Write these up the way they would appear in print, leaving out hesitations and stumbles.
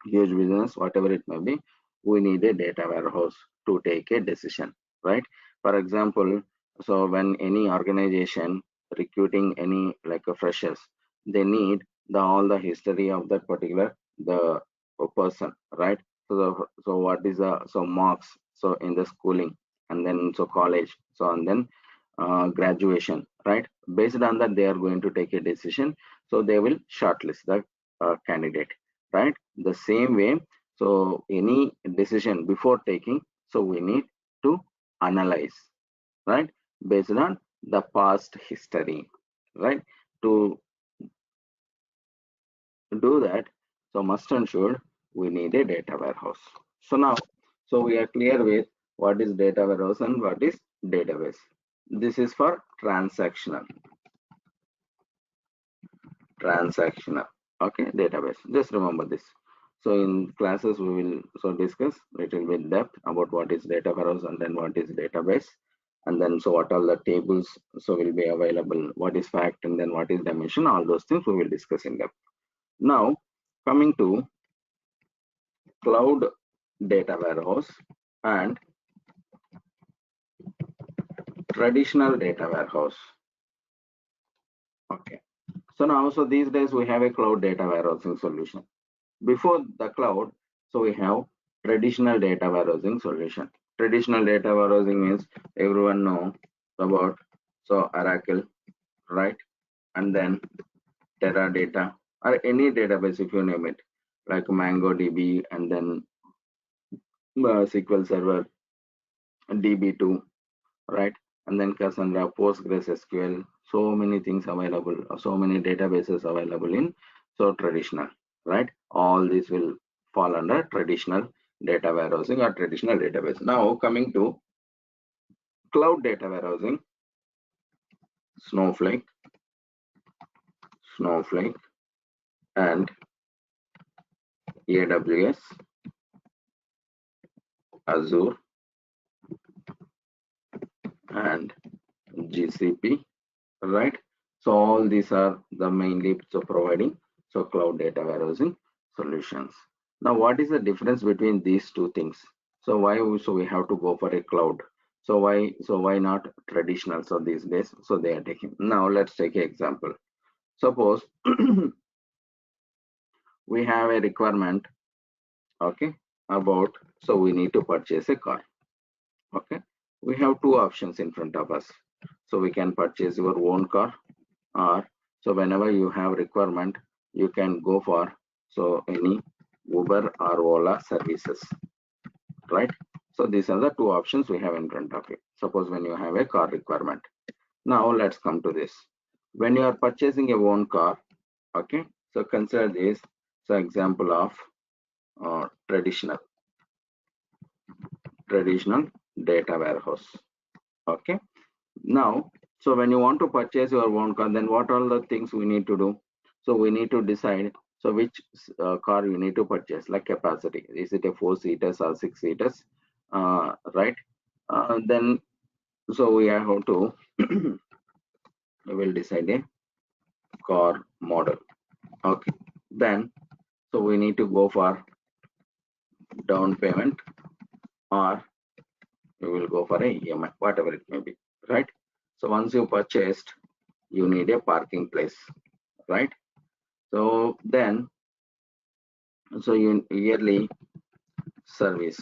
huge business, whatever it may be, we need a data warehouse to take a decision, right? For example, so when any organization recruiting any like a freshers, they need all the history of that particular the person, right? So what is the so marks so in the schooling, and then so college, so and then graduation, right? Based on that, they are going to take a decision. So they will shortlist the candidate, right? The same way, so any decision before taking, so we need to analyze, right? Based on the past history, right? To do that, so must and should we need a data warehouse. So now, so we are clear with what is data warehouse and what is database. This is for transactional, okay, database. Just remember this. So in classes we will so discuss little bit depth about what is data warehouse and then what is database, and then so what all the tables so will be available, what is fact and then what is dimension, all those things we will discuss in depth. Now coming to cloud data warehouse and traditional data warehouse. Okay, so now so these days we have a cloud data warehousing solution. Before the cloud, so we have traditional data warehousing solution. Traditional data warehousing means everyone know about so Oracle, right? And then Teradata or any database if you name it, like MongoDB and then SQL Server, DB2, right? And then Cassandra, PostgreSQL, so many things available, so many databases available in so traditional, right? All these will fall under traditional data warehousing or traditional database. Now coming to cloud data warehousing, Snowflake, and AWS, Azure, and GCP, right? So all these are the mainly so providing so cloud data warehousing solutions. Now what is the difference between these two things? So why so we have to go for a cloud? So why not traditional? So these days so they are taking. Now let's take an example. Suppose we have a requirement, okay, about so we need to purchase a car. Okay, we have two options in front of us. So we can purchase your own car, or so whenever you have requirement you can go for so any Uber or Ola services, right? So these are the two options we have in front of you. Suppose when you have a car requirement. Now let's come to this. When you are purchasing a own car, okay, so consider this so example of traditional data warehouse. Okay, now so when you want to purchase your own car, then what are the things we need to do? So we need to decide so which car you need to purchase, like capacity, is it a 4 seaters or 6 seaters, right? Then so we have to we will decide a car model. Okay, then so we need to go for down payment, or we will go for a EMI, whatever it may be, right? So once you purchased, you need a parking place, right? So then so you yearly service,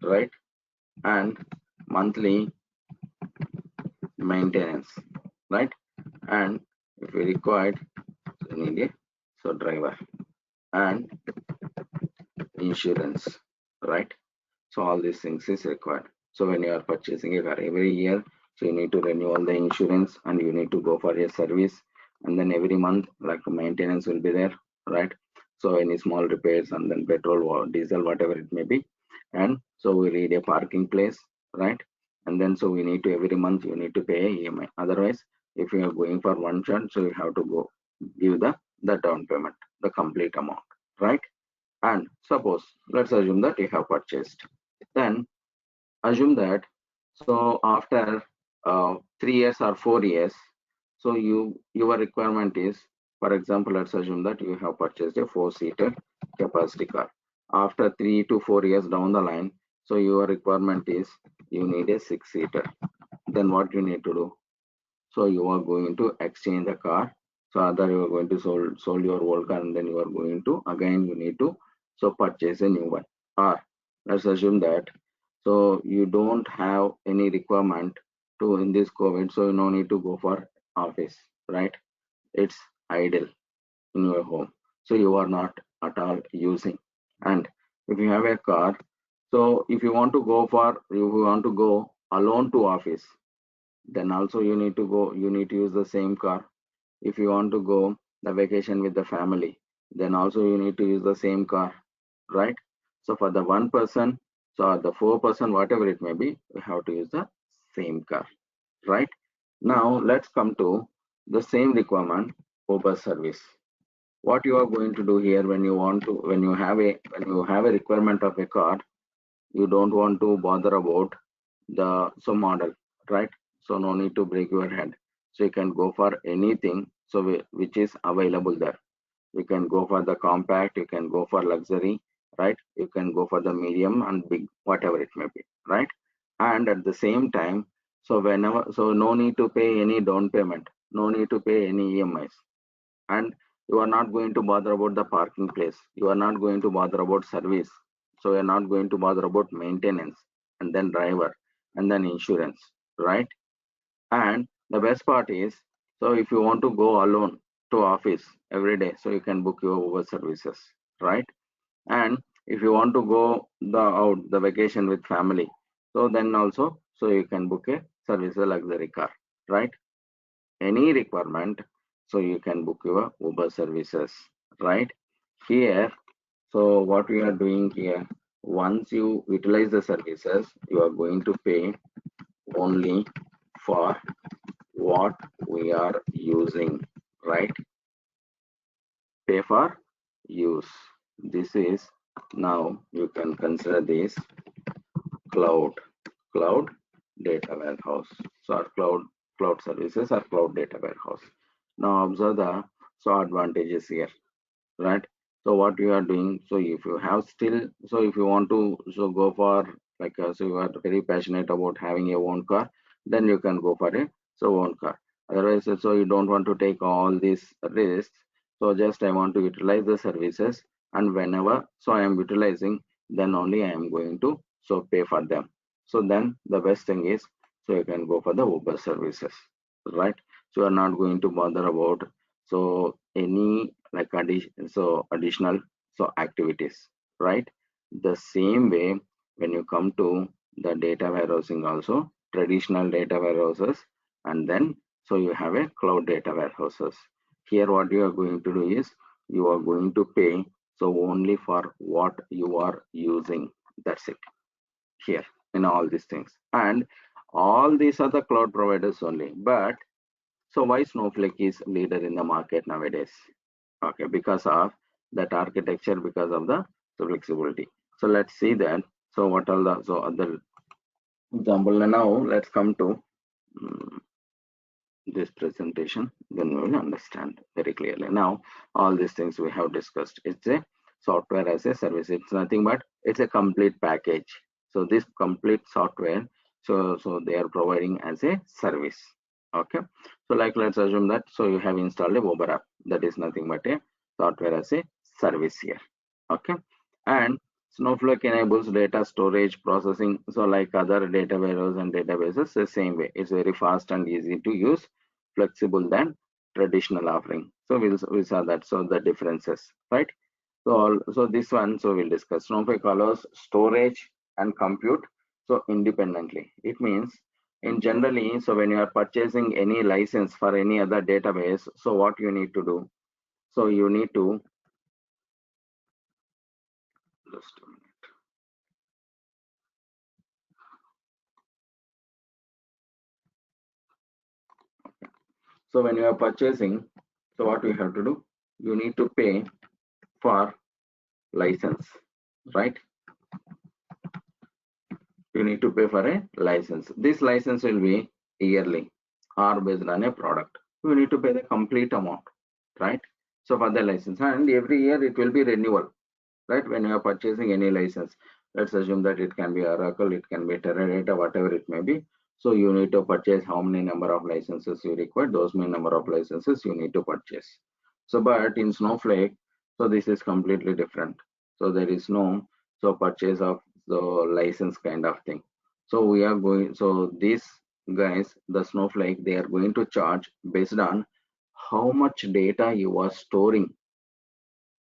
right? And monthly maintenance, right? And if you required, so you need a so driver and insurance, right? So all these things is required. So when you are purchasing a car every year, so you need to renew all the insurance and you need to go for a service, and then every month like maintenance will be there, right? So any small repairs and then petrol or diesel, whatever it may be. And so we need a parking place, right? And then so we need to every month you need to pay a EMI. Otherwise, if you are going for one shot, so you have to go give the down payment, the complete amount, right? And suppose let's assume that you have purchased, then assume that so after 3 years or 4 years, so your requirement is, for example, let's assume that you have purchased a 4 seater capacity car. after 3 to 4 years down the line, so your requirement is you need a 6-seater. Then what you need to do? So you are going to exchange the car. So either you are going to sold your old car, and then you are going to again you need to so purchase a new one. Or let's assume that so you don't have any requirement to in this COVID, so you no need to go for office, right? It's idle in your home, so you are not at all using. And if you have a car, so if you want to go for if you want to go alone to office, then also you need to go you need to use the same car. If you want to go the vacation with the family, then also you need to use the same car, right? So for the one person, so the 4 person, whatever it may be, we have to use the same car, right? Now let's come to the same requirement, Uber service. What you are going to do here when you want to when you have a requirement of a car, you don't want to bother about the so model, right? So no need to break your head. So you can go for anything so which is available there. You can go for the compact, you can go for luxury, right? You can go for the medium and big, whatever it may be, right? And at the same time, so whenever so no need to pay any down payment, no need to pay any EMIs, and you are not going to bother about the parking place, you are not going to bother about service, so you're not going to bother about maintenance, and then driver, and then insurance, right? And the best part is, so if you want to go alone to office every day, so you can book your Uber services, right? And if you want to go the out the vacation with family, so then also so you can book a service, a luxury car, right? Any requirement, so you can book your Uber services, right? Here, so what we are doing here, once you utilize the services, you are going to pay only for what we are using, right? Pay for use. This is now you can consider this cloud, cloud data warehouse. So our cloud services are cloud data warehouse. Now observe the so advantages here, right? So what you are doing, so if you have still, so if you want to so go for like so you are very passionate about having your own car, then you can go for a so own car. Otherwise, so you don't want to take all these risks, so just I want to utilize the services, and whenever so I am utilizing, then only I am going to so pay for them. So then the best thing is, so you can go for the Uber services, right? So you are not going to bother about so any like additional so activities, right? The same way when you come to the data warehousing also, traditional data warehouses, and then so you have a cloud data warehouses. Here what you are going to do is you are going to pay so only for what you are using. That's it here in all these things. And all these are the cloud providers only. But so why Snowflake is leader in the market nowadays? Okay, because of that architecture, because of the so flexibility. So let's see that. So what are the so other example? Now let's come to mm, this presentation. Then we will understand very clearly. Now all these things we have discussed. It's a software as a service. It's nothing but it's a complete package. So this complete software, so they are providing as a service. Okay, so like let's assume that so you have installed a Uber app, that is nothing but a software as a service here. Okay, and Snowflake enables data storage processing, so like other data warehouse and databases the same way. It's very fast and easy to use, flexible than traditional offering. So we saw that, so the differences, right? So this one, so we'll discuss. Snowflake allows storage and compute so independently. It means in generally, so when you are purchasing any license for any other database, so what you need to do? So you need to just a minute. So when you are purchasing, so what you have to do? You need to pay for license, right? You need to pay for a license. This license will be yearly or based on a product. You need to pay the complete amount, right? So for the license, and every year it will be renewal. right? When you are purchasing any license, let's assume that it can be Oracle, it can be Teradata, whatever it may be. So you need to purchase how many number of licenses you require, those many number of licenses you need to purchase. So but in Snowflake, so this is completely different. So there is no so purchase of the license kind of thing. So we are going, so these guys, the Snowflake, they are going to charge based on how much data you are storing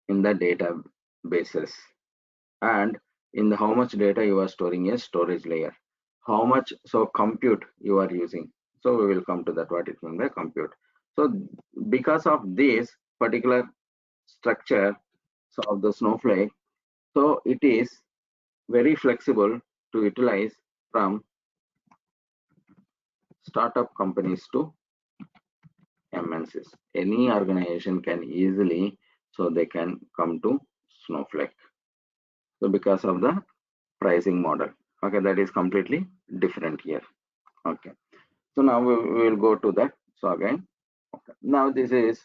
in the databases, and in the how much data you are storing a storage layer, how much so compute you are using. So we will come to that, what it means by compute. So because of this particular structure so of the Snowflake, so it is very flexible to utilize from startup companies to MNCs. Any organization can easily, so they can come to Snowflake. So because of the pricing model, okay, that is completely different here. Okay, so now we will go to that. So again, okay, now this is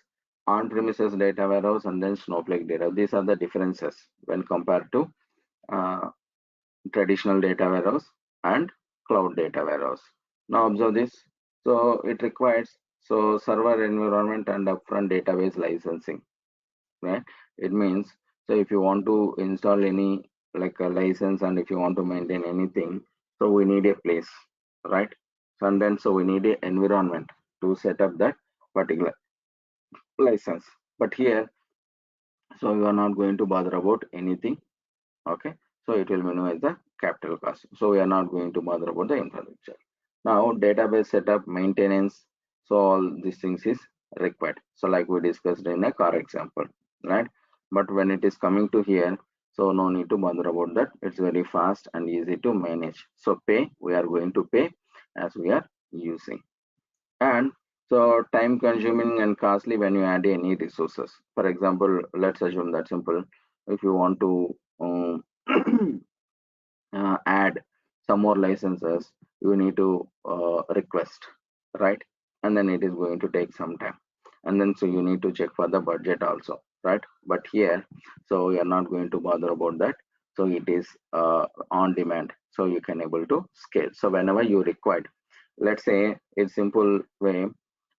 on-premises data warehouse and then Snowflake data. These are the differences when compared to uh, traditional data warehouse and cloud data warehouse. Now observe this. So it requires so server environment and upfront database licensing, right? It means, so if you want to install any like a license and if you want to maintain anything, so we need a place, right? So and then so we need a environment to set up that particular license. But here, so you are not going to bother about anything, okay? So it will minimize the capital cost. So we are not going to bother about the infrastructure. Now database setup, maintenance, so all these things is required. So like we discussed in a car example, right? But when it is coming to here, so no need to bother about that. It's very fast and easy to manage. So pay, we are going to pay as we are using. And so time consuming and costly when you add any resources. For example, let's assume that simple. If you want to add some more licenses, you need to request, right? And then it is going to take some time, and then so you need to check for the budget also, right? But here, so we are not going to bother about that. So it is on demand, so you can able to scale. So whenever you required, let's say it's simple way.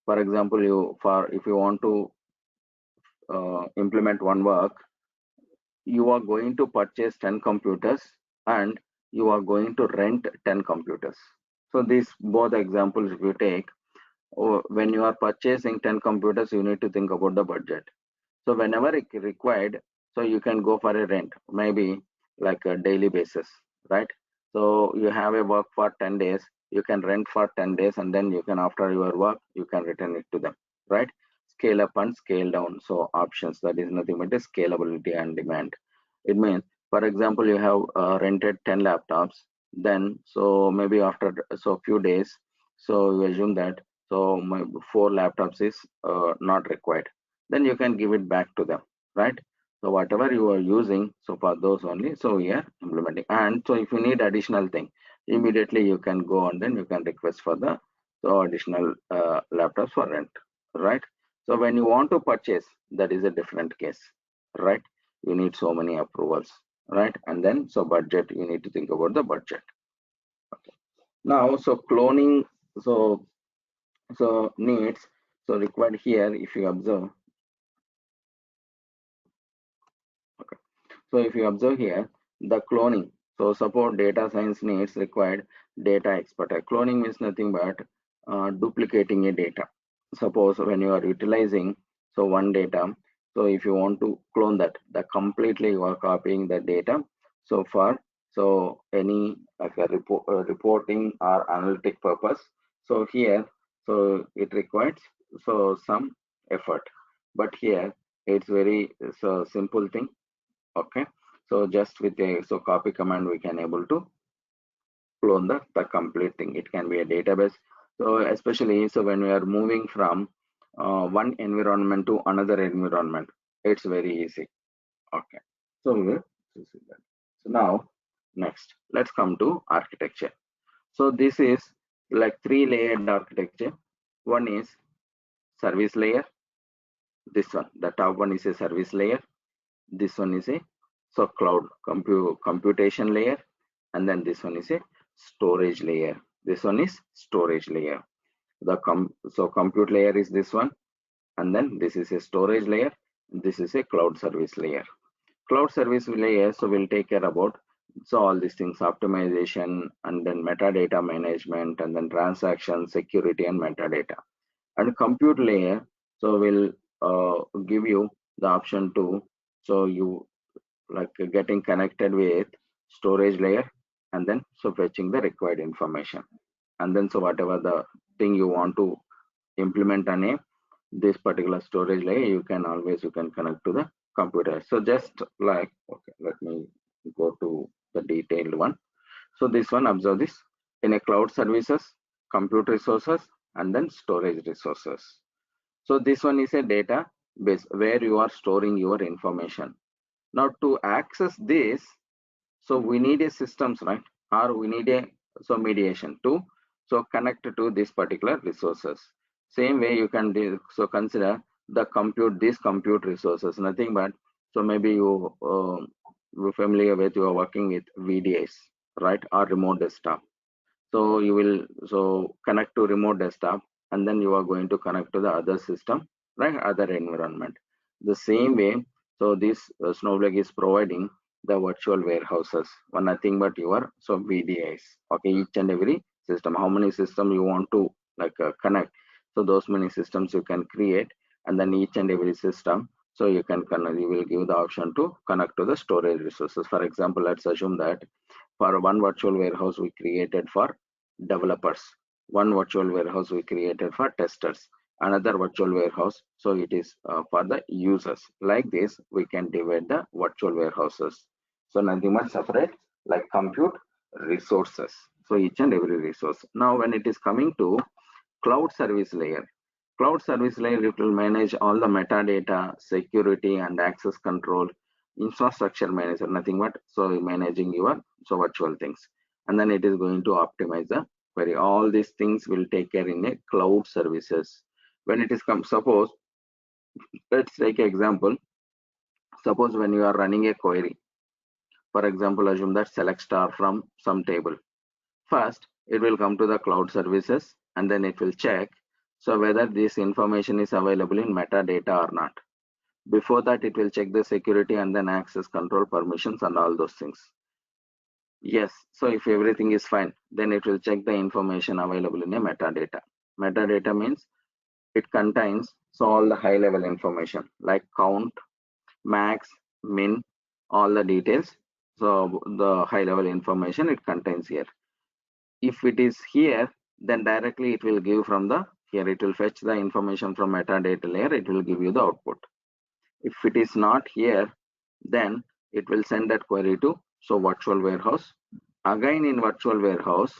For example, you for if you want to implement one work, you are going to purchase 10 computers and you are going to rent 10 computers. So these both examples if you take, when you are purchasing 10 computers, you need to think about the budget. So whenever it required, so you can go for a rent, maybe like a daily basis, right? So you have a work for 10 days, you can rent for 10 days and then you can, after your work, you can return it to them, right? Scale up and scale down. So options, that is nothing but a scalability and demand. It means, for example, you have rented 10 laptops, then so maybe after so few days, so you assume that so my 4 laptops is not required, then you can give it back to them, right? So whatever you are using, so for those only, so we are implementing. And so if you need additional thing, immediately you can go and then you can request for the so additional laptops for rent, right? So when you want to purchase, that is a different case, right? You need so many approvals, right? And then so budget, you need to think about the budget. Okay. Now so cloning, so needs, so required here if you observe. Okay. So if you observe here, the cloning, so support data science needs required data expert. Cloning means nothing but duplicating a data. Suppose when you are utilizing so one data, so if you want to clone that, the completely you are copying the data. So for so any like a reporting or analytic purpose, so here so it requires so some effort. But here it's very so simple thing. Okay, so just with a so copy command we can able to clone the complete thing. It can be a database. So especially so when we are moving from one environment to another environment, it's very easy. Okay, so we will see that. So now next let's come to architecture. So this is like 3-layered architecture. One is service layer. This one, the top one is a service layer. This one is a So cloud computation layer, and then this one is a storage layer. This one is storage layer. So compute layer is this one, and then this is a storage layer. This is a cloud service layer. Cloud service layer, so we'll take care about so all these things, optimization, and then metadata management, and then transaction security and metadata. And compute layer, so will give you the option to, so you like getting connected with storage layer, and then so fetching the required information, and then so whatever the thing you want to implement on a this particular storage layer, you can connect to the computer. So just like, okay, let me go to the detailed one. So this one, observe this, in a cloud services, compute resources, and then storage resources. So this one is a database where you are storing your information. Now to access this, so we need a systems, right? Or we need a so mediation to so connect to this particular resources. Same way you can do, so consider the compute, these compute resources, nothing but, so maybe you're familiar with, you are working with VDIs, right? Or remote desktop. So you will so connect to remote desktop, and then you are going to connect to the other system, right? Other environment. The same way, so this Snowflake is providing the virtual warehouses, one nothing but your so VDIs. Okay, each and every system, how many systems you want to like connect. So those many systems you can create, and then each and every system, so you can connect, you will give the option to connect to the storage resources. For example, let's assume that for one virtual warehouse we created for developers, one virtual warehouse we created for testers, another virtual warehouse, so it is for the users. Like this we can divide the virtual warehouses, so nothing much separate like compute resources, so each and every resource. Now when it is coming to cloud service layer, cloud service layer, it will manage all the metadata, security and access control, infrastructure manager, nothing but so managing your so virtual things, and then it is going to optimize the query. All these things will take care in a cloud services. When it is come, suppose let's take an example. Suppose when you are running a query, for example, assume that select star from some table. First, it will come to the cloud services, and then it will check so whether this information is available in metadata or not. Before that, it will check the security and then access control permissions and all those things. Yes, so if everything is fine, then it will check the information available in a metadata. Metadata means it contains so all the high level information like count, max, min, all the details. So the high level information it contains here. If it is here, then directly it will give from the here, it will fetch the information from metadata layer, it will give you the output. If it is not here, then it will send that query to so virtual warehouse. Again in virtual warehouse,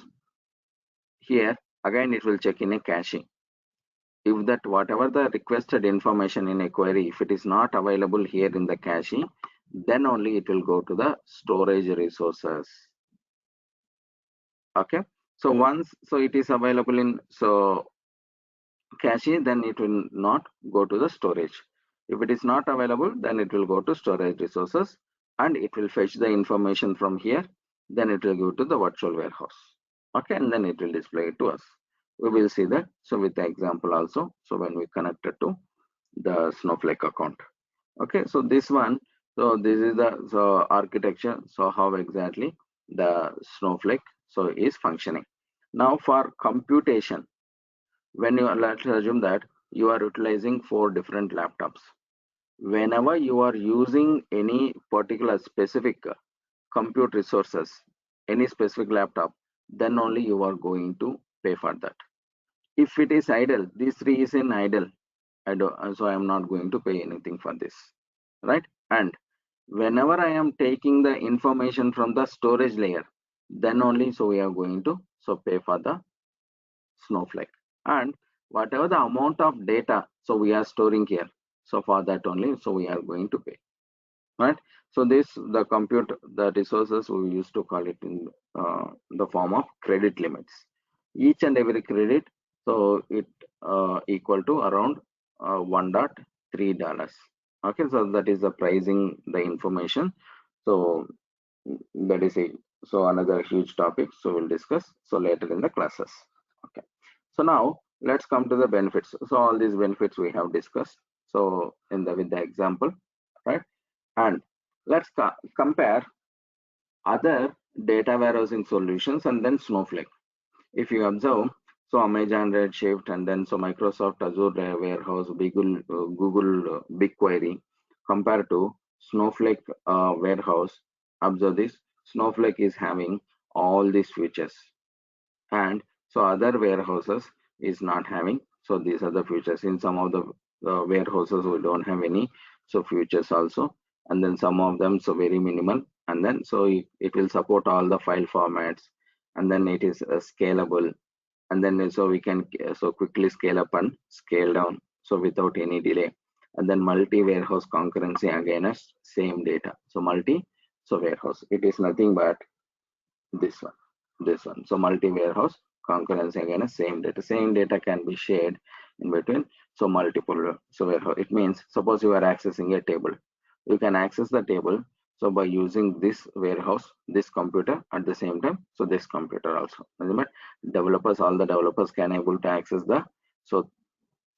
here again it will check in a caching. If that whatever the requested information in a query, if it is not available here in the cache, then only it will go to the storage resources. Okay, so once so it is available in so cache, then it will not go to the storage. If it is not available, then it will go to storage resources, and it will fetch the information from here, then it will go to the virtual warehouse. Okay, and then it will display it to us. We will see that so with the example also, so when we connect it to the Snowflake account. Okay, so this one, so this is the so architecture, so how exactly the Snowflake so is functioning. Now for computation, when you, let's assume that you are utilizing 4 different laptops. Whenever you are using any particular specific compute resources, any specific laptop, then only you are going to pay for that. If it is idle, these 3 is in idle, so I am not going to pay anything for this, right? And whenever I am taking the information from the storage layer, then only so we are going to so pay for the Snowflake. And whatever the amount of data so we are storing here, so for that only so we are going to pay, right? So this the compute the resources, we used to call it in the form of credit limits. Each and every credit, so it equal to around $1.3. Okay, so that is the pricing the information. So that is it. So another huge topic. So we'll discuss so later in the classes. Okay. So now let's come to the benefits. So all these benefits we have discussed. So in the with the example, right? And let's compare other data warehousing solutions and then Snowflake. If you observe, so Amazon Redshift and then so Microsoft Azure Warehouse, Google BigQuery compared to Snowflake Warehouse. Observe this, Snowflake is having all these features, and so other warehouses is not having. So these are the features. In some of the warehouses we don't have any so features also, and then some of them so very minimal, and then so it will support all the file formats, and then it is scalable, and then so we can so quickly scale up and scale down so without any delay, and then multi warehouse concurrency against same data. So multi so warehouse, it is nothing but this one so multi warehouse concurrency again same data can be shared in between so multiple so warehouse. It means suppose you are accessing a table, you can access the table so by using this warehouse, this computer at the same time, so this computer also. Developers, all the developers can able to access the so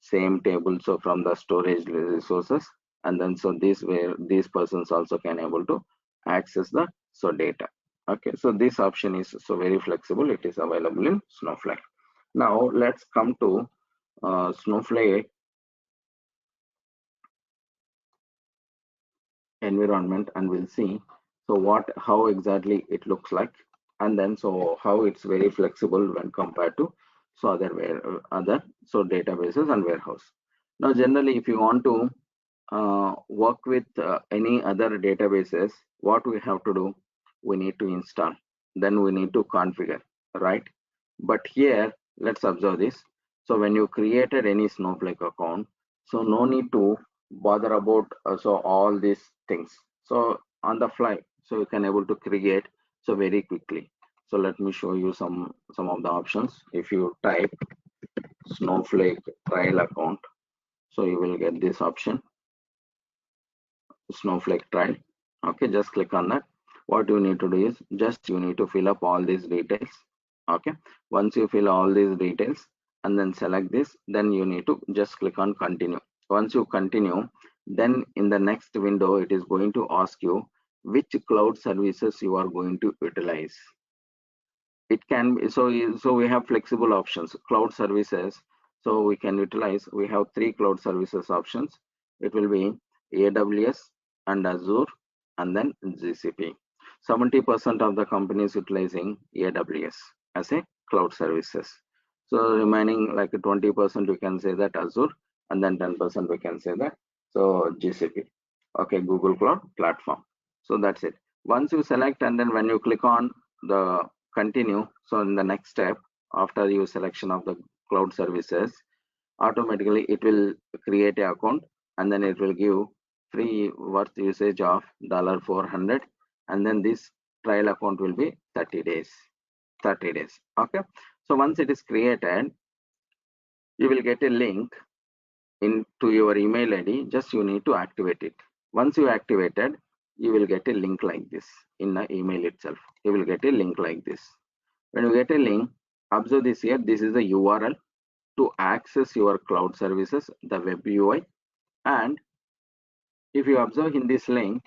same table so from the storage resources, and then so this where these persons also can able to access the so data. Okay, so this option is so very flexible. It is available in Snowflake. Now let's come to Snowflake environment, and we'll see so how exactly it looks like, and then so how it's very flexible when compared to so other so databases and warehouse. Now generally if you want to work with any other databases, what we have to do, we need to install, then we need to configure, right? But here let's observe this. So when you created any Snowflake account, so no need to bother about so all these things. So on the fly, so you can able to create so very quickly. So let me show you some of the options. If you type Snowflake trial account, so you will get this option, Snowflake trial. Okay, just click on that. What you need to do is just you need to fill up all these details. Okay, once you fill all these details and then select this, then you need to just click on continue. Once you continue, then in the next window it is going to ask you which cloud services you are going to utilize. It can be so we have flexible options, cloud services. So we can utilize, we have 3 cloud services options. It will be AWS and Azure and then GCP. 70% of the companies utilizing AWS as a cloud services. So remaining like 20% we can say that Azure, and then 10% we can say that so GCP. Okay, Google Cloud Platform. So that's it. Once you select and then when you click on the continue, so in the next step after your selection of the cloud services, automatically it will create an account, and then it will give free worth usage of $400, and then this trial account will be 30 days. Okay, so once it is created, you will get a link into your email ID. Just you need to activate it. Once you activated, you will get a link like this in the email itself. You will get a link like this. When you get a link, observe this here. This is the URL to access your cloud services, the web UI. And if you observe in this link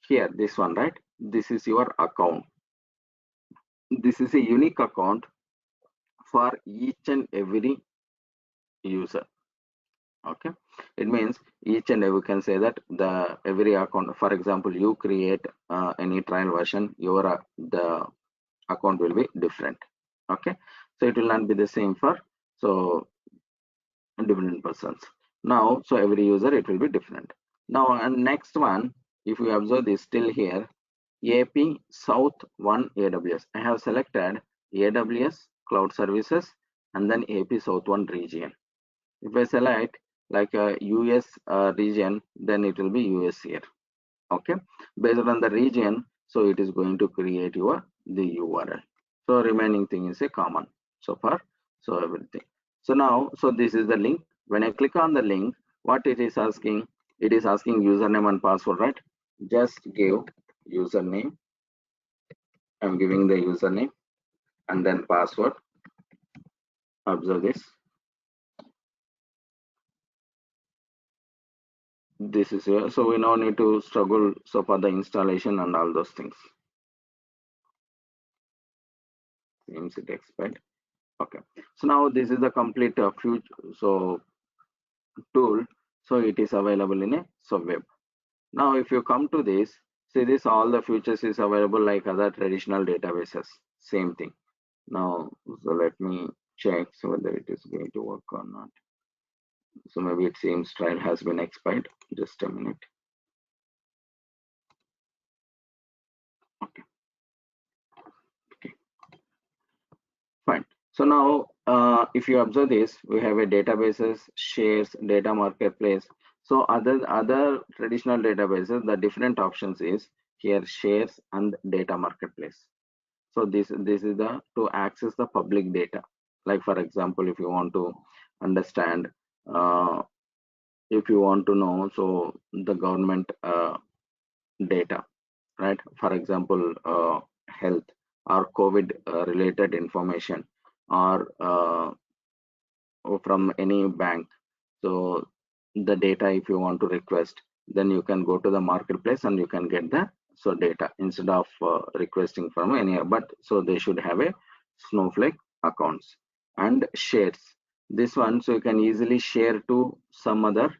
here, this one, right? This is your account. This is a unique account for each and every user. Okay, it means each and every, can say that the every account, for example, you create any trial version, your the account will be different. Okay, so it will not be the same for so different persons. Now so every user it will be different. Now and next one, if you observe this still here, AP South 1 AWS, I have selected AWS cloud services and then AP South 1 region. If I select like a US region, then it will be US here. Okay, based on the region, so it is going to create the URL. So remaining thing is a common so far, so everything. So now, so this is the link. When I click on the link, what it is asking? It is asking username and password, right? Just give username. I'm giving the username and then password. Observe this. This is here. So we now need to struggle so for the installation and all those things. Seems it expired. Okay. So now this is the complete tool. So it is available in a web. Now if you come to this, see this all the features is available like other traditional databases. Same thing. Now so let me check so whether it is going to work or not. So maybe it seems trial has been expired. Just a minute. Okay. Okay. Fine. So now if you observe this, we have a databases, shares, data marketplace. So other traditional databases, the different options is here shares and data marketplace. So this is the to access the public data. Like for example, if you want to understand, if you want to know, so the government data, right? For example, health or COVID related information, or from any bank. So the data, if you want to request, then you can go to the marketplace and you can get the data instead of requesting from any. But so they should have a Snowflake accounts and shares. This one, so you can easily share to some other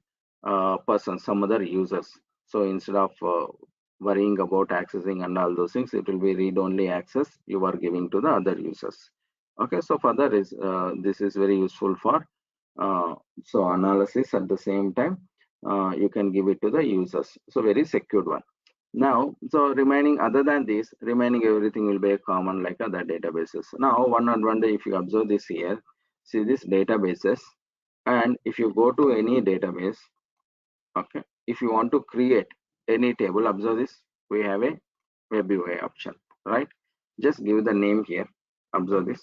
person, some other users. So instead of worrying about accessing and all those things, it will be read-only access you are giving to the other users. Okay, so further is this is very useful for analysis. At the same time, you can give it to the users. So very secured one. Now, so remaining other than this, remaining everything will be a common like other databases. Now, one advantage if you observe this here, see this databases, and if you go to any database, okay, if you want to create any table, observe this, we have a web UI option, right? Just give the name here. Observe this.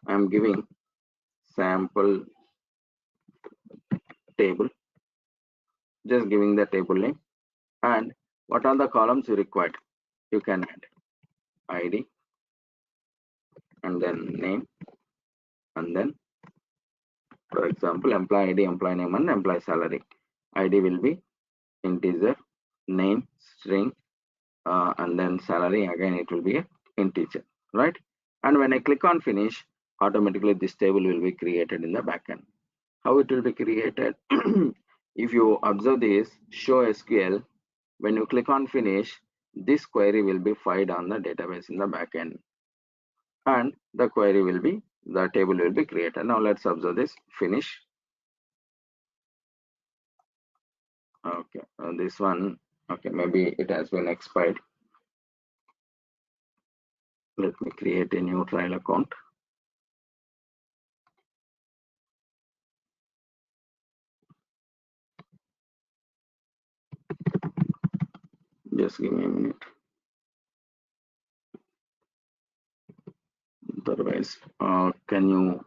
I'm giving sample table, just giving the table name, and what are the columns you required. You can add ID and then name, and then for example employee ID, employee name, and employee salary. ID will be integer, name string, and then salary again it will be a integer, right? And when I click on finish, automatically this table will be created in the backend. How it will be created? If you observe this show SQL, when you click on finish, this query will be fired on the database in the backend, and the query will be, the table will be created. Now let's observe this finish. Okay, this one, okay, maybe it has been expired. Let me create a new trial account. Just give me a minute. Otherwise, can you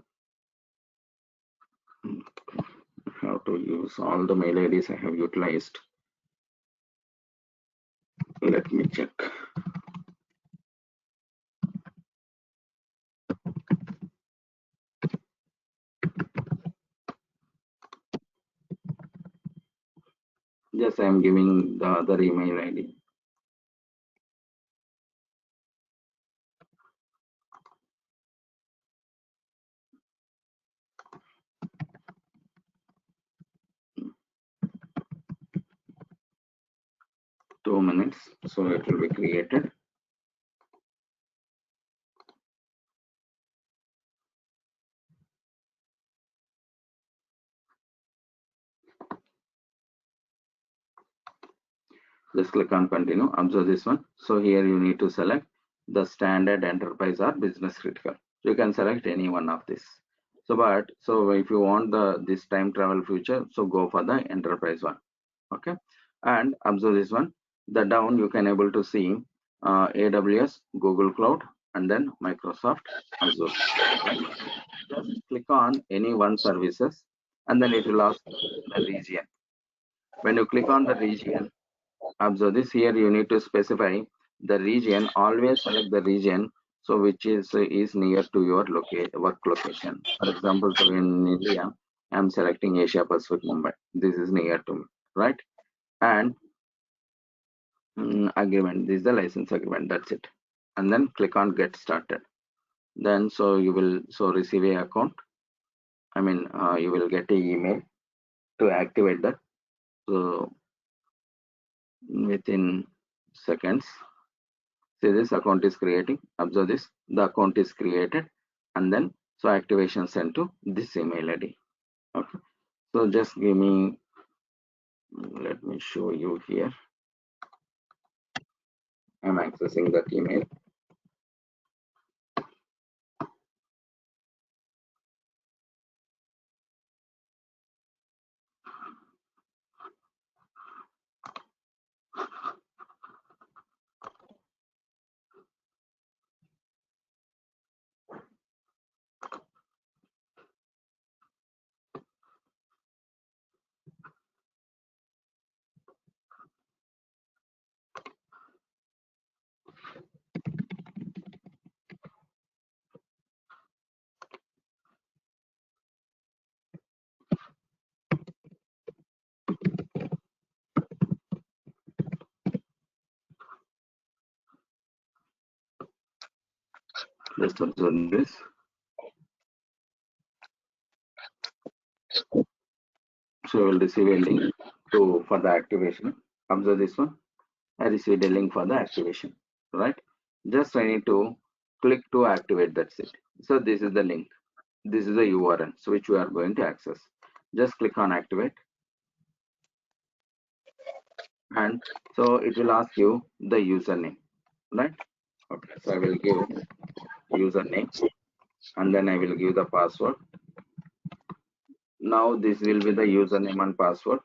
have to use all the mail IDs I have utilized? Let me check. Just I am giving the other email ID. Two minutes, so it will be created. Just click on continue. Observe this one. So here you need to select the standard, enterprise, or business critical. So you can select any one of this. So if you want this time travel feature, so go for the enterprise one. Okay, and observe this one. The down you can able to see AWS, Google Cloud, and then Microsoft Azure. Right? Just click on any one services, and then it will ask the region. When you click on the region, observe this, here you need to specify the region, always select the region so which is near to your work location. For example, so in India, I'm selecting Asia Pacific Mumbai. This is near to me, right? And agreement. This is the license agreement. That's it. And then click on get started. Then so you will receive a account. I mean, you will get a email to activate that. So within seconds, see this account is creating. Observe this. The account is created, and then so activation sent to this email ID. Okay. So just give me. Let me show you here. I'm accessing that email. Just observe this. So you will receive a link for the activation. Observe this one. I received a link for the activation, right? Just I need to click to activate. That's it. So this is the link. This is the URL so which we are going to access. Just click on activate, and so it will ask you the username, right? Okay, so I will give username, and then I will give the password. Now this will be the username and password,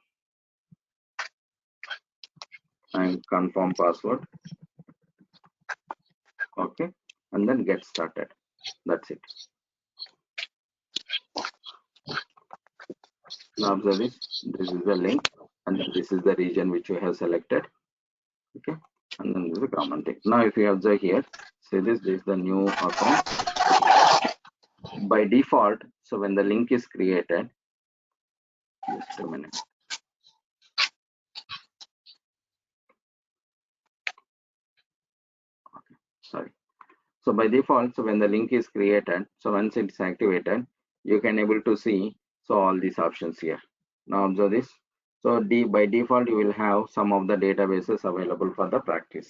and confirm password. Okay, and then get started. That's it. Now observe this. This is the link, and then this is the region which we have selected. Okay, and then this is the common thing. Now if you observe here, say this is the new account. By default, so when the link is created, just a minute. Okay, sorry. So by default, so when the link is created, so once it's activated, you can able to see so all these options here. Now observe this. So by default, you will have some of the databases available for the practice,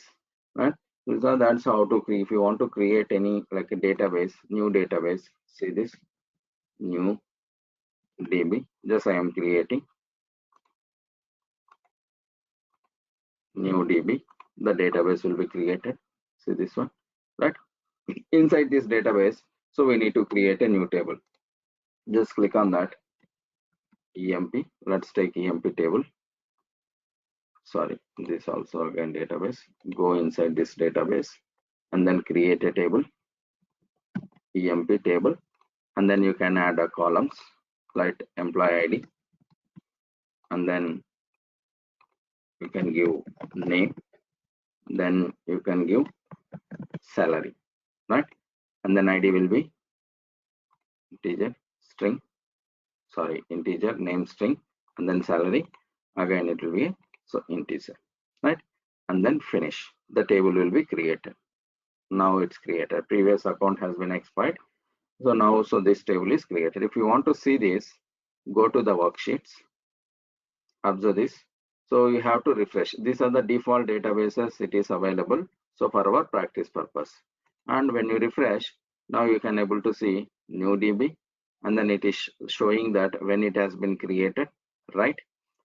right? So that's how to create. If you want to create any like a database, new database, see this new DB. Just I am creating new DB. The database will be created. See this one, right? Inside this database, so we need to create a new table. Just click on that EMP. Let's take EMP table. Sorry, this also again database. Go inside this database and then create a table, EMP table, and then you can add a columns like employee ID, and then you can give name, then you can give salary, right? And then ID will be integer string, sorry, integer name string, and then salary again it will be so integer, right? And then finish. The table will be created. Now it's created. Previous account has been expired, so now so this table is created. If you want to see this, go to the worksheets, observe this. So you have to refresh. These are the default databases it is available, so for our practice purpose. And when you refresh, now you can able to see new DB, and then it is showing that when it has been created, right?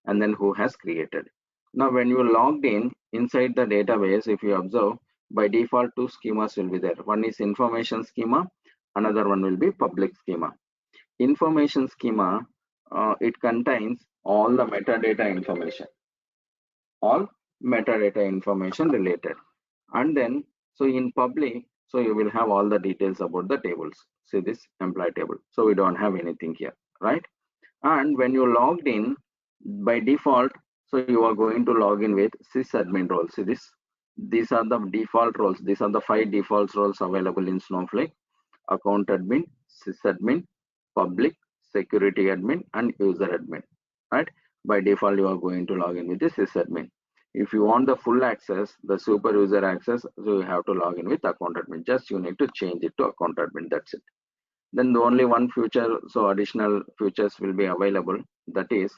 And then who has created. Now when you logged in inside the database, if you observe, by default two schemas will be there. One is information schema, another one will be public schema. Information schema, it contains all the metadata information, all metadata information related. And then so in public, so you will have all the details about the tables. See this employee table, so we don't have anything here, right? And when you logged in, by default, so you are going to log in with sysadmin role. See this These are the default roles. These are the 5 default roles available in Snowflake: account admin, sysadmin, public, security admin, and user admin. Right? By default, you are going to log in with the sysadmin. If you want the full access, the super user access, so you have to log in with account admin. Just you need to change it to account admin. That's it. Then the only one feature, so additional features will be available, that is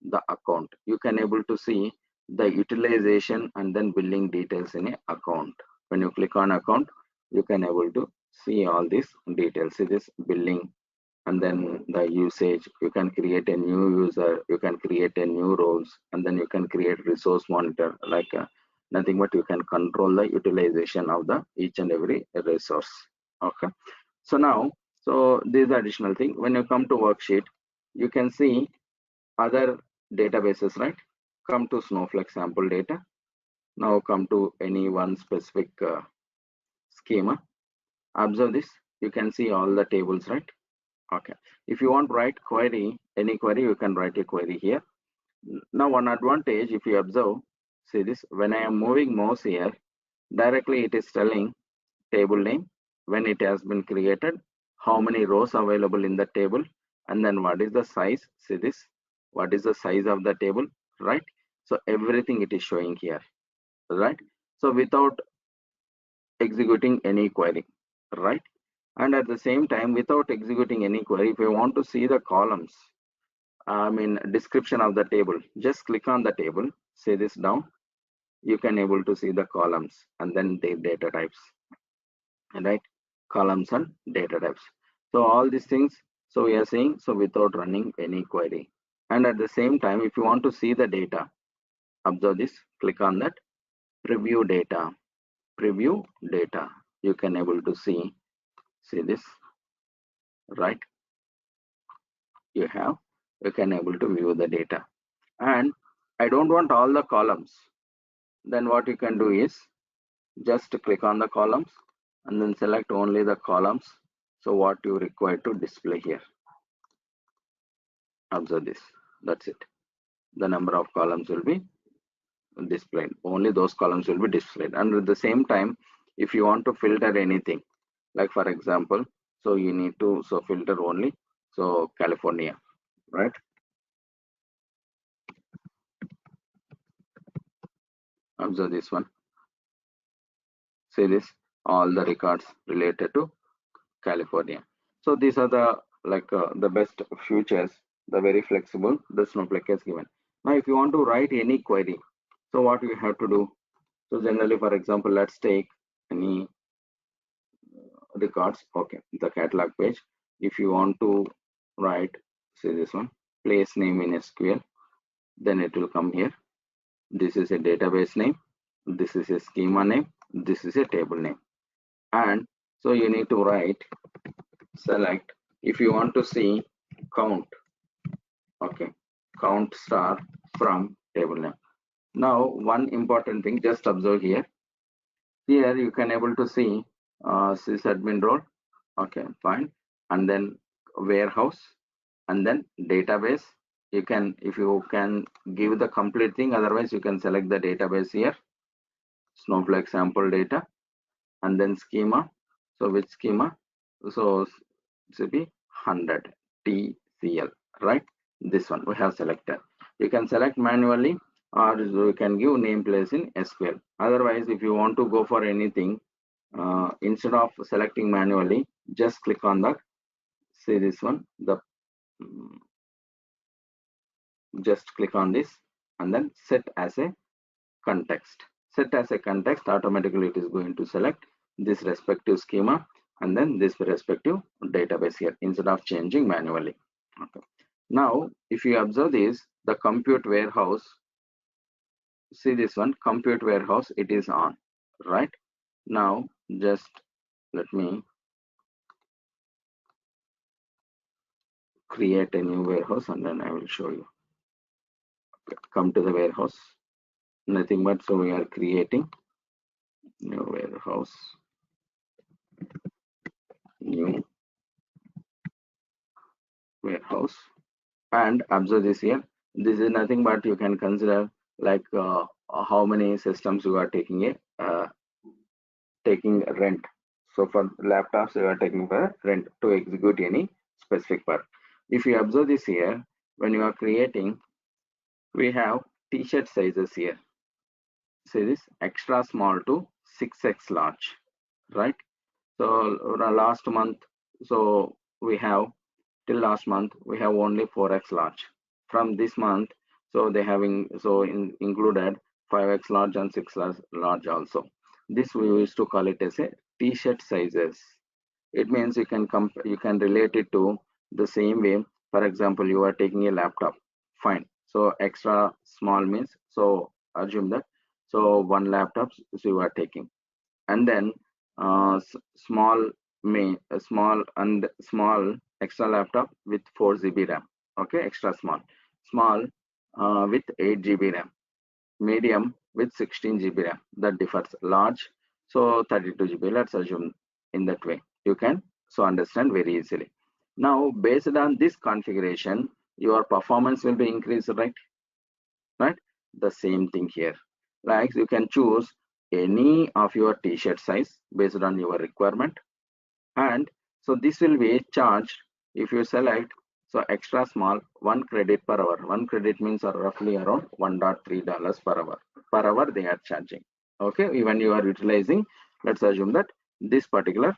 the account. You can able to see the utilization and then billing details in a account. When you click on account, you can able to see all these details. See this billing and then the usage. You can create a new user, you can create a new roles, and then you can create resource monitor, like nothing but you can control the utilization of the each and every resource. Okay, so now, so this is the additional thing. When you come to worksheet, you can see other databases, right? Come to Snowflake sample data. Now come to any one specific schema. Observe this. You can see all the tables, right? Okay. If you want to write query, any query, you can write a query here. Now one advantage, if you observe, see this, when I am moving mouse here, directly it is telling table name, when it has been created, how many rows available in the table, and then what is the size. See this, what is the size of the table, right? So everything it is showing here, right? So without executing any query, right? And at the same time, without executing any query, if you want to see the columns, I mean description of the table, just click on the table, say this down, you can able to see the columns and then the data types, right? Columns and data types. So all these things, so we are saying, so without running any query. And at the same time, if you want to see the data, observe this, click on that preview data, preview data. You can able to see this, right? You can able to view the data. And I don't want all the columns. Then what you can do is just click on the columns and then select only the columns. So what you require to display here. Observe this. That's it. The number of columns will be displayed. Only those columns will be displayed. And at the same time, if you want to filter anything, like for example, so you need to filter only California, right? Observe this one. See this, all the records related to California. So these are the the best features, the very flexible the Snowflake has given. Now if you want to write any query, so what you have to do, so generally for example, let's take any records. Okay, the catalog page. If you want to write, say this one, place name in SQL, then it will come here. This is a database name, this is a schema name, this is a table name. And so you need to write, select, if you want to see count, okay, count star from table name. Now one important thing, just observe here. Here you can able to see sysadmin role, okay, fine, and then warehouse, and then database. You can, if you can give the complete thing, otherwise you can select the database here, Snowflake sample data, and then schema. So which schema? So it should be 100 TCL, right? This one we have selected. You can select manually, or you can give name place in SQL. Otherwise, if you want to go for anything, instead of selecting manually, just click on the, say this one, the just click on this and then set as a context. Set as a context, automatically it is going to select this respective schema and then this respective database here instead of changing manually. Okay. Now if you observe this, the compute warehouse, see this one, compute warehouse, it is on, right? Now just let me create a new warehouse and then I will show you. Okay. Come to the warehouse, nothing but, so we are creating new warehouse, new warehouse, and observe this here. This is nothing but you can consider like how many systems you are taking uh, taking rent. So for laptops, you are taking for rent to execute any specific work. If you observe this here, when you are creating, we have t-shirt sizes here. So this extra small to 6x large, right? So last month, so we have till last month we have only 4x large. From this month, so they having included 5x large and 6 large also. This we used to call it as a t-shirt sizes. It means you can relate it to the same way. For example, you are taking a laptop, fine. So extra small means, so assume that, so one laptop so you are taking, and then small small extra laptop with 4 GB RAM. Okay, extra small with 8 GB RAM, medium with 16 GB RAM. That differs. Large, so 32 GB. Let's assume in that way. You can so understand very easily. Now, based on this configuration, your performance will be increased, right? Right? The same thing here. Like you can choose any of your t-shirt size based on your requirement, and so this will be charged if you select so extra small 1 credit per hour. 1 credit means roughly around $1.3 per hour they are charging. Okay, when you are utilizing, let's assume that this particular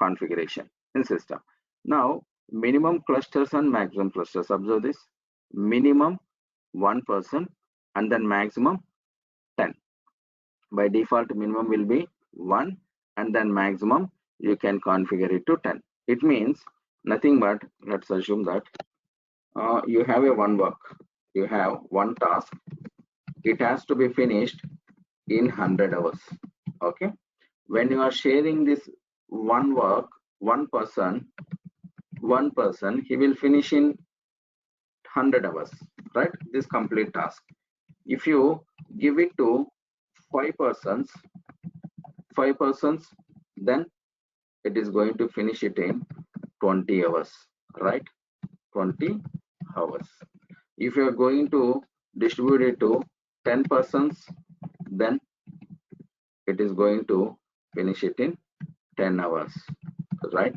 configuration in system. Now minimum clusters and maximum clusters, observe this, minimum 1% and then maximum 10. By default minimum will be 1 and then maximum you can configure it to 10. It means nothing but, let's assume that you have a one work, you have one task, it has to be finished in 100 hours. Okay, when you are sharing this one work, one person he will finish in 100 hours, right? This complete task. If you give it to 5 persons, then it is going to finish it in 20 hours, right? 20 hours. If you are going to distribute it to 10 persons, then it is going to finish it in 10 hours, right?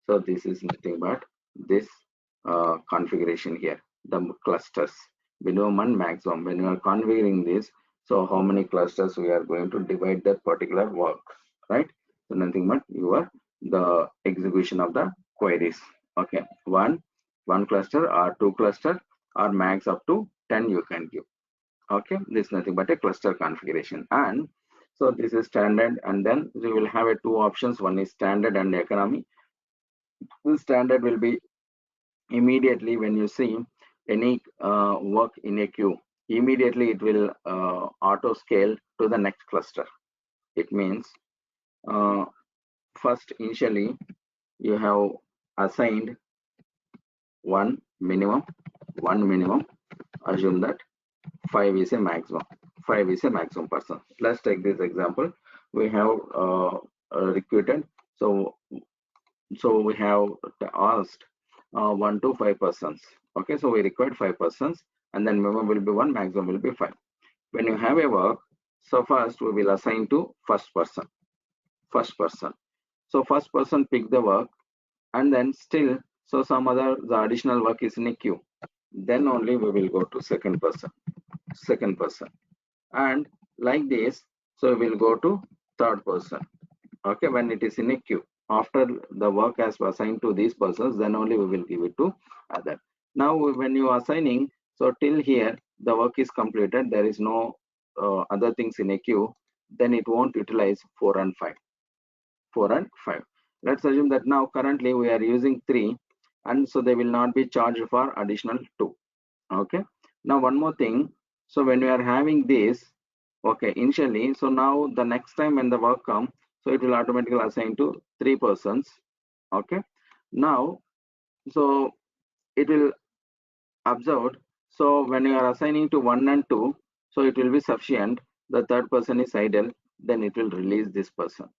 So this is nothing but this configuration here, the clusters, minimum and maximum. When you are configuring this, so how many clusters we are going to divide that particular work, right? So nothing but the execution of the queries. Okay, one cluster or two cluster or max up to 10 you can give. Okay, this is nothing but a cluster configuration. And so this is standard, and then we will have a two options. One is standard and economy. The standard will be immediately when you see any work in a queue, immediately it will auto scale to the next cluster. It means first initially you have assigned one minimum, assume that 5 is a maximum, person. Let's take this example. We have recruited, so we have asked 1 to 5 persons. Okay, so we required 5 persons, and then minimum will be 1, maximum will be 5. When you have a work, so first we will assign to first person. So first person pick the work, and then still so some other the additional work is in a queue, then only we will go to second person, and like this, so we will go to third person. Okay, when it is in a queue, after the work has assigned to these persons, then only we will give it to other. Now when you are assigning, so till here the work is completed, there is no other things in a queue, then it won't utilize 4 and 5. Let's assume that now currently we are using 3, and so they will not be charged for additional 2. Okay, now one more thing, so when we are having this, okay, initially, so now the next time when the work comes, so it will automatically assign to 3 persons. Okay, now so it will observe, so when you are assigning to 1 and 2, so it will be sufficient, the third person is idle, then it will release this person.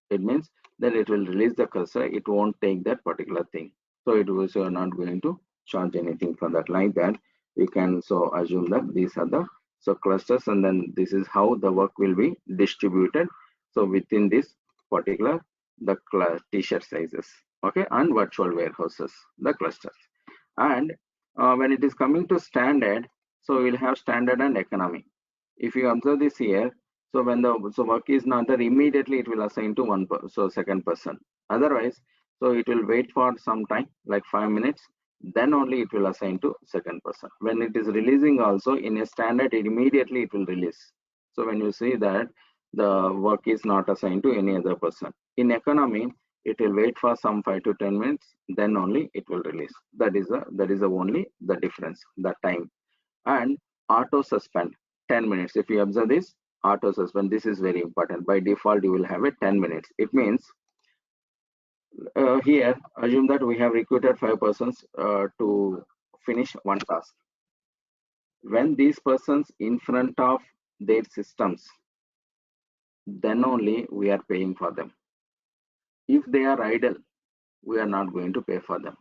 It means that it will release the cursor, it won't take that particular thing, so it was not going to charge anything for that. Like that, we can so assume that these are the So clusters, and then this is how the work will be distributed. So within this particular the t-shirt sizes, okay, and virtual warehouses, the clusters. And when it is coming to standard, so we'll have standard and economy. If you observe this here, so when the work is not there, immediately it will assign to second person. Otherwise, so it will wait for some time, like 5 minutes, then only it will assign to second person. When it is releasing also in a standard, immediately it will release. So when you see that the work is not assigned to any other person. In economy, it will wait for some 5 to 10 minutes, then only it will release. That is the only the difference, the time. And auto suspend 10 minutes. If you observe this auto suspend, this is very important. By default you will have a 10 minutes. It means here assume that we have recruited 5 persons to finish one task. When these persons in front of their systems, then only we are paying for them. If they are idle, we are not going to pay for them.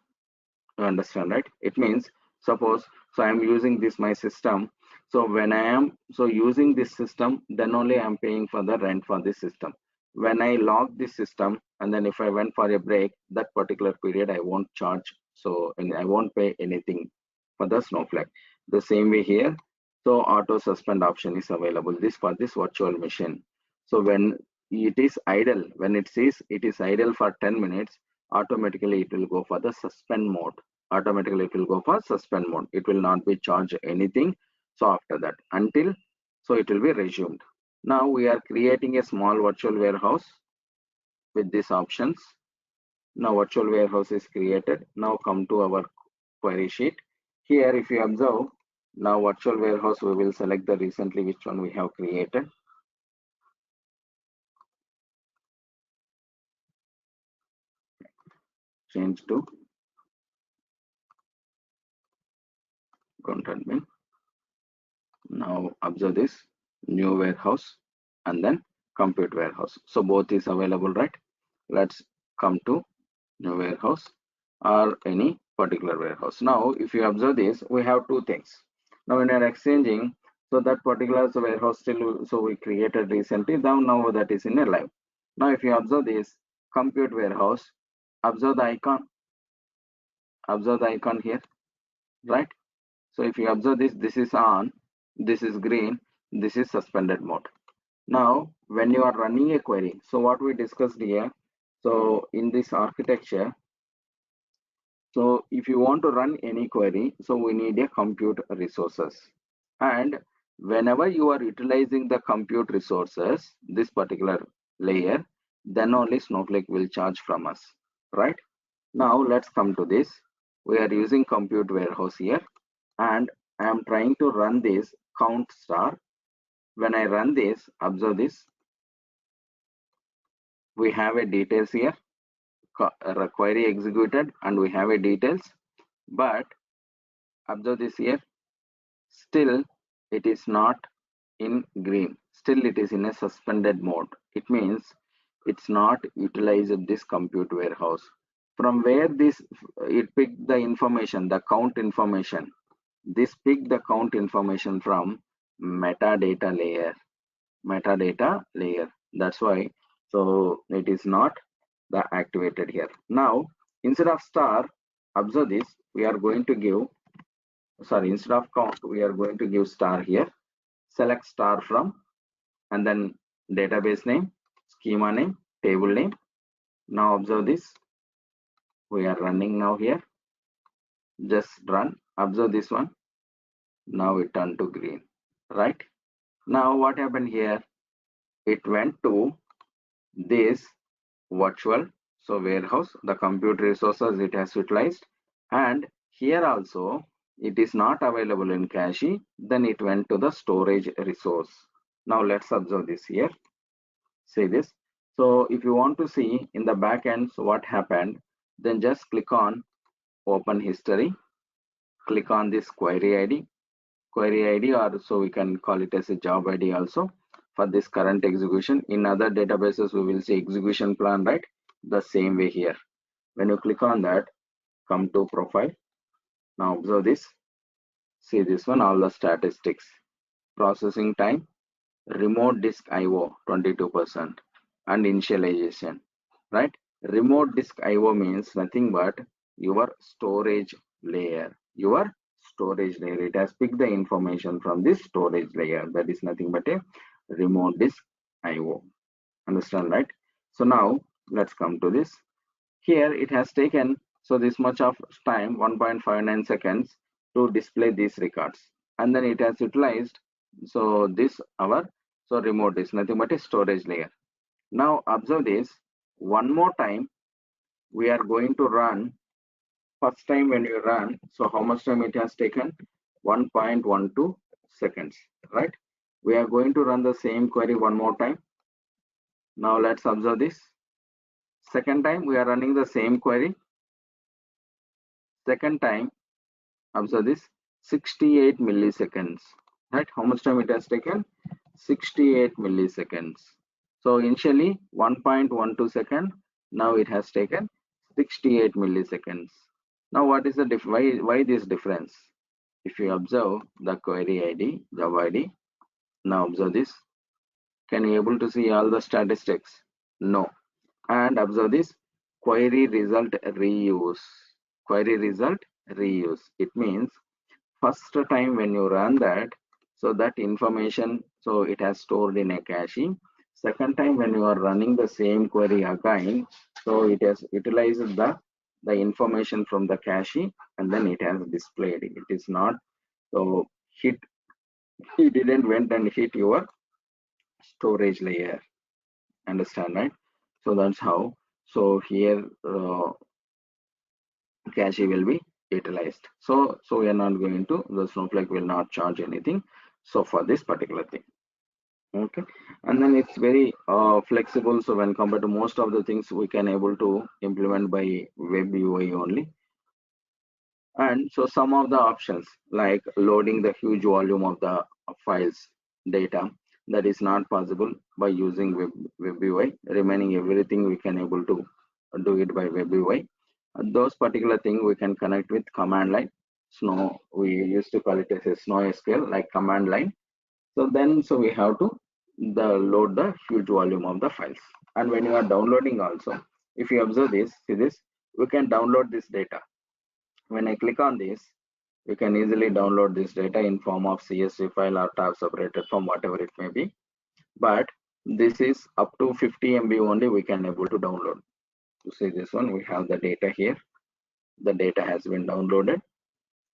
You understand, right? It means suppose, so I am using this my system. So when I am using this system, then only I am paying for the rent for this system. When I log this system, and then if I went for a break, that particular period I won't charge. So and I won't pay anything for the Snowflake. The same way here. So auto suspend option is available. This for this virtual machine. So when it is idle, when it says it is idle for 10 minutes, automatically it will go for the suspend mode. Automatically it will go for suspend mode. It will not be charged anything. So after that, until so it will be resumed. Now we are creating a small virtual warehouse with these options. Now virtual warehouse is created. Now come to our query sheet. Here if you observe, now virtual warehouse, we will select the recently which one we have created. Change to content bin. Now observe this new warehouse and then compute warehouse. So both is available, right? Let's come to new warehouse or any particular warehouse. Now if you observe this, we have two things. Now when you're exchanging, so that particular warehouse still, so we created recently, now that is in a live. Now if you observe this compute warehouse, observe the icon here, right? So if you observe this is on, this is green, this is suspended mode. Now when you are running a query, so what we discussed here, so in this architecture, so if you want to run any query, so we need a compute resources. And whenever you are utilizing the compute resources, this particular layer, then only Snowflake will charge from us, right? Now let's come to this. We are using compute warehouse here, and I am trying to run this count star. When I run this, observe this. We have a details here, query executed, and we have a details. But observe this here. Still, it is not in green. Still, it is in a suspended mode. It means it's not utilized this compute warehouse. From where this it picked the information, the count information. This picked the count information from metadata layer. Metadata layer. That's why. So it is not the activated here. Now instead of star, observe this. We are going to give. Sorry, instead of count, we are going to give star here. Select star from, and then database name, schema name, table name. Now observe this. We are running now here. Just run. Observe this one. Now it turned to green, right? Now what happened here? It went to this virtual warehouse, the compute resources it has utilized, and here also it is not available in cache. Then it went to the storage resource. Now let's observe this here. See this. So if you want to see in the back end, so what happened, then just click on open history, click on this query ID, or so we can call it as a job ID also for this current execution. In other databases we will see execution plan, right? The same way here. When you click on that, come to profile. Now observe this. See this one, all the statistics, processing time, remote disk IO 22%, and initialization, right? Remote disk IO means nothing but your storage layer. Your storage layer. It has picked the information from this storage layer. That is nothing but a remote disk IO. Understand, right? So now let's come to this. Here it has taken so this much of time, 1.59 seconds, to display these records, and then it has utilized so this our so remote is nothing but a storage layer. Now observe this one more time. We are going to run first time when you run. So how much time it has taken? 1.12 seconds, right? We are going to run the same query one more time. Now let's observe this. Second time we are running the same query. Second time, observe this, 68 milliseconds, right? How much time it has taken? 68 milliseconds. So initially 1.12 second, now it has taken 68 milliseconds. Now what is the why this difference? If you observe the query ID, job ID, now observe this. Can you able to see all the statistics? No. And observe this, query result reuse. Query result reuse. It means first time when you run that, so that information, so it has stored in a cache. Second time when you are running the same query again, so it has utilized the information from the cache, and then it has displayed. It is not so it didn't went and hit your storage layer. Understand, right? So that's how. So here cache will be utilized. So we are not going to, the Snowflake will not charge anything. So for this particular thing, okay. And then it's very flexible. So when compared to most of the things we can able to implement by web UI only. And so some of the options like loading the huge volume of the files data, that is not possible by using web UI. Remaining everything we can able to do it by web UI. Those particular thing we can connect with command line. Snow, we used to call it as a SnowSQL like command line. So then so we have to load the huge volume of the files. And when you are downloading also, if you observe this, see this, we can download this data. When I click on this, you can easily download this data in form of CSV file or tab separated from whatever it may be. But this is up to 50 MB only we can able to download. To see this one, we have the data here. The data has been downloaded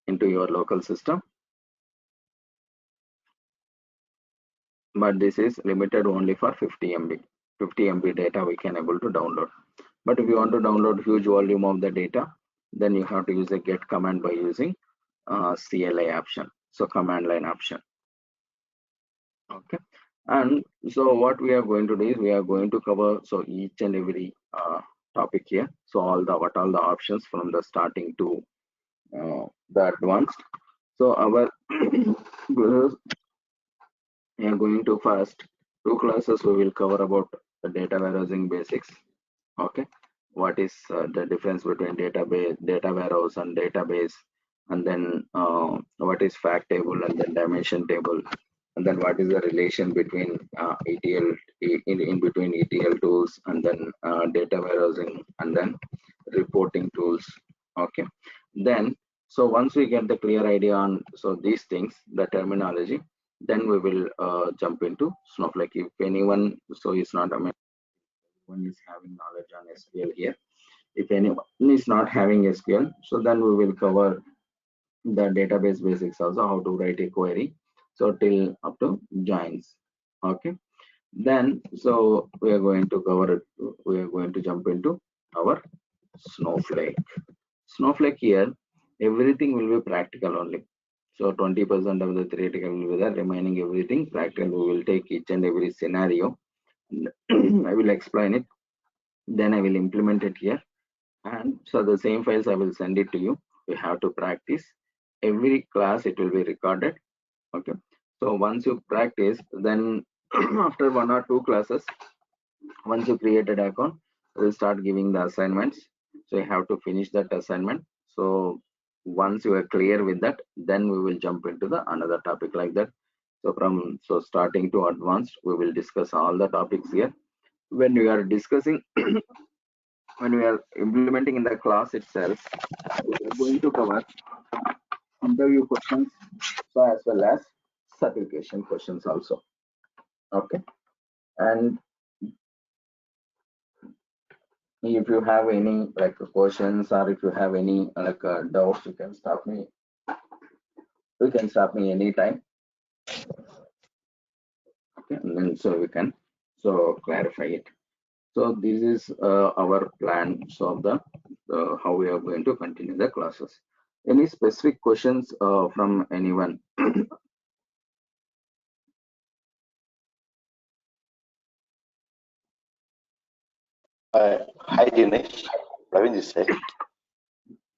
into your local system. But this is limited only for 50 MB. 50 MB data we can able to download. But if you want to download huge volume of the data, then you have to use a get command by using CLI option, so command line option. Okay, and so what we are going to do is we are going to cover so each and every topic here. So what all the options from the starting to the advanced. So our we are going to first 2 classes we will cover about the data warehousing basics. Okay, what is the difference between data warehouse and database, and then what is fact table and then dimension table, and then what is the relation between ETL in between ETL tools and then data warehousing and then reporting tools. Okay, then so once we get the clear idea on so these things, the terminology, then we will jump into Snowflake. If anyone so is not, I mean, one is having knowledge on SQL here. If anyone is not having SQL, so then we will cover the database basics also, how to write a query. So till up to joins. Okay. Then so we are going to cover it. We are going to jump into our Snowflake. Snowflake here, everything will be practical only. So 20% of the theoretical will be there, remaining everything practical. We will take each and every scenario. I will explain it. Then I will implement it here. And so the same files I will send it to you. You have to practice. Every class it will be recorded. Okay. So once you practice, then after 1 or 2 classes, once you create an account, we'll start giving the assignments. So you have to finish that assignment. So once you are clear with that, then we will jump into the another topic like that. So from starting to advanced, we will discuss all the topics here. When we are discussing, when we are implementing in the class itself, we are going to cover interview questions, so as well as certification questions also. Okay, and if you have any like questions, or if you have any like doubts, you can stop me. You can stop me anytime. Okay, and then so we can clarify it. So this is our plan. So the how we are going to continue the classes. Any specific questions from anyone? Hi Dinesh, Praveen this side.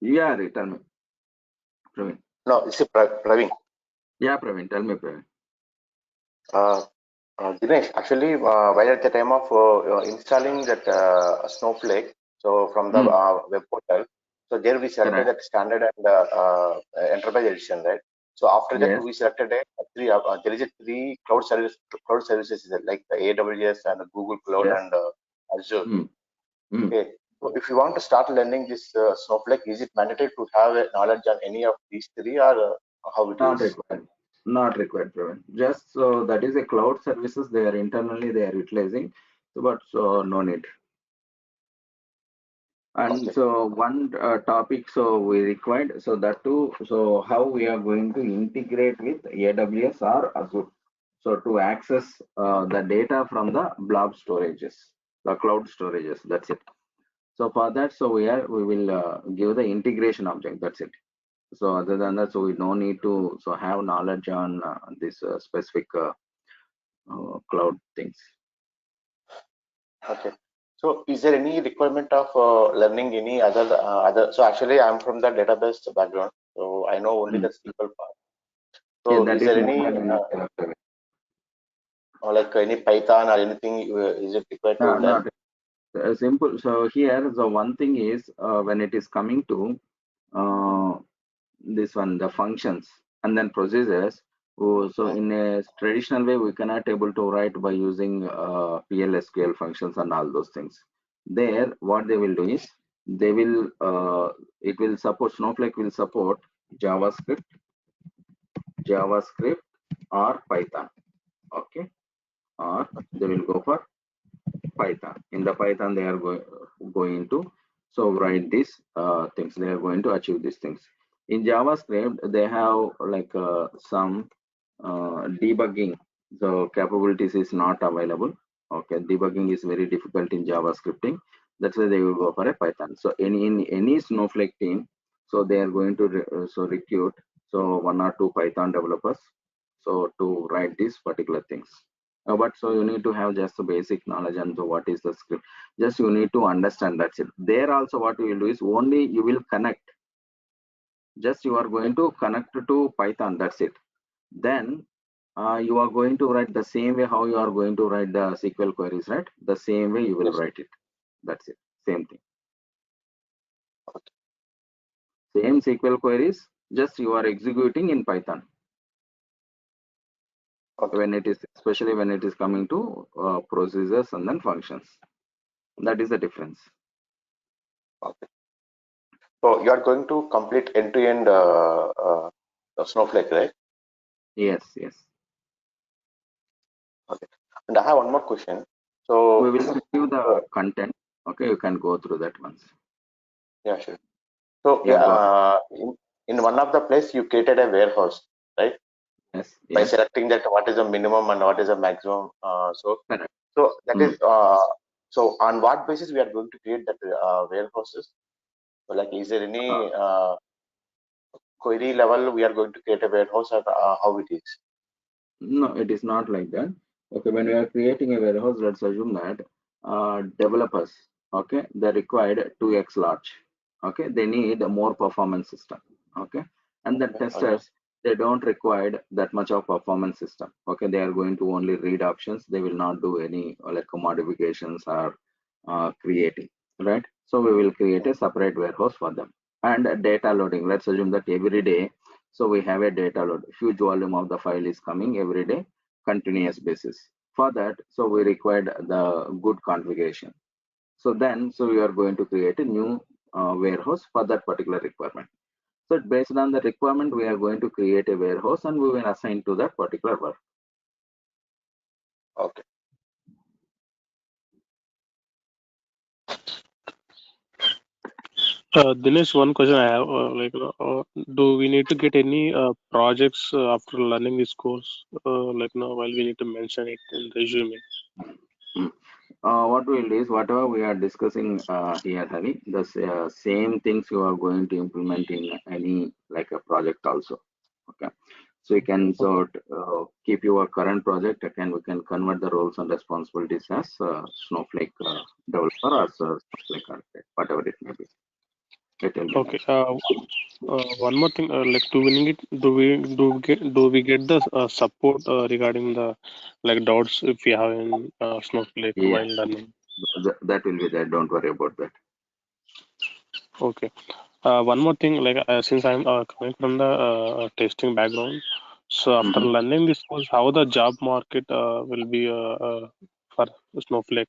Yeah, tell me, Praveen. No, this is Praveen. Yeah, Praveen, tell me, Praveen. Dinesh, actually, while at the time of installing that Snowflake, so from the web portal, so there we selected Correct. that standard and enterprise edition, right? So after that, Yes. we selected a three. There is a three cloud services like the AWS and the Google Cloud Yes. and Azure. Mm. Mm. Okay. So if you want to start learning this Snowflake, is it mandatory to have a knowledge on any of these three, or how it Not is? required. Not required, Praveen. Just so that is a cloud services they are internally they are utilizing. So, but so no need. And Okay. so one topic so we required so that too so how we are going to integrate with AWS or Azure. So to access the data from the blob storages, the cloud storages. That's it. So for that, so we will give the integration object. That's it. So other than that, so we no need to so have knowledge on this specific cloud things. Okay. So, is there any requirement of learning any other? So, actually, I'm from the database background, so I know only Mm. the SQL part. Yeah, So, that is is there more any than enough. or like any Python or anything? Is it required to No, learn? not simple. So here the one thing is when it is coming to uh, this one, the functions and then procedures. Oh, so Hmm. in a traditional way, we cannot able to write by using PLSQL functions and all those things. There, what they will do is they will it will support Snowflake will support JavaScript, JavaScript or Python. Okay, or they will go for Python. In the Python, they are going to so write these things. They are going to achieve these things. In JavaScript, they have like some debugging. The capabilities is not available. Okay, debugging is very difficult in JavaScripting. That's why they will go for a Python. So in any Snowflake team, so they are going to recruit so one or two Python developers so to write these particular things. But so you need to have just the basic knowledge and so what is the script. Just you need to understand, that's it. There also what we will do is only you will connect. Just you are going to connect to Python, that's it. Then you are going to write the same way how you are going to write the SQL queries, right? The same way you will Yes. write it. That's it. Same thing. Okay. Same SQL queries, just you are executing in Python. Okay. When it is, especially when it is coming to procedures and then functions. That is the difference. Okay. So, you are going to complete end-to-end Snowflake, right? Yes, yes. Okay. And I have one more question. We So, will send you the content. Okay, you can go through that once. yeah, sure. So, Yeah, go ahead. in one of the place you created a warehouse, right? Yes, By yes. selecting that what is the minimum and what is the maximum. Correct. So that Mm. is so on what basis we are going to create that warehouses? So like, is there Uh, any query level we are going to create a warehouse, or how it is? no, it is not like that. Okay, when we are creating a warehouse, let's assume that developers, okay, they required 2x large. Okay, they need a more performance system. Okay, and the Okay, okay, testers, they don't require that much of performance system. Okay, they are going to only read options. They will not do any like modifications or creating, right? So we will create a separate warehouse for them. And data loading, let's assume that every day So we have a data load, huge volume of the file is coming every day, continuous basis. For that, so we required the good configuration. So then, so we are going to create a new warehouse for that particular requirement. So based on the requirement, we are going to create a warehouse and we will assign to that particular work. Okay. Dinesh, one question I have, do we need to get any projects after learning this course? While we need to mention it in the resume. What we'll do is whatever we are discussing here, Hari, the same things you are going to implement in any like a project also. Okay, so you can sort keep your current project. Again, we can convert the roles and responsibilities as Snowflake developer or Snowflake architect, whatever it may be. It will be Okay. nice. One more thing, do we get the support regarding the doubts if we have in Snowflake Yeah, while learning? that will be there. Don't worry about that. Okay. One more thing, since I'm coming from the testing background, so after learning this course, how the job market will be for Snowflake?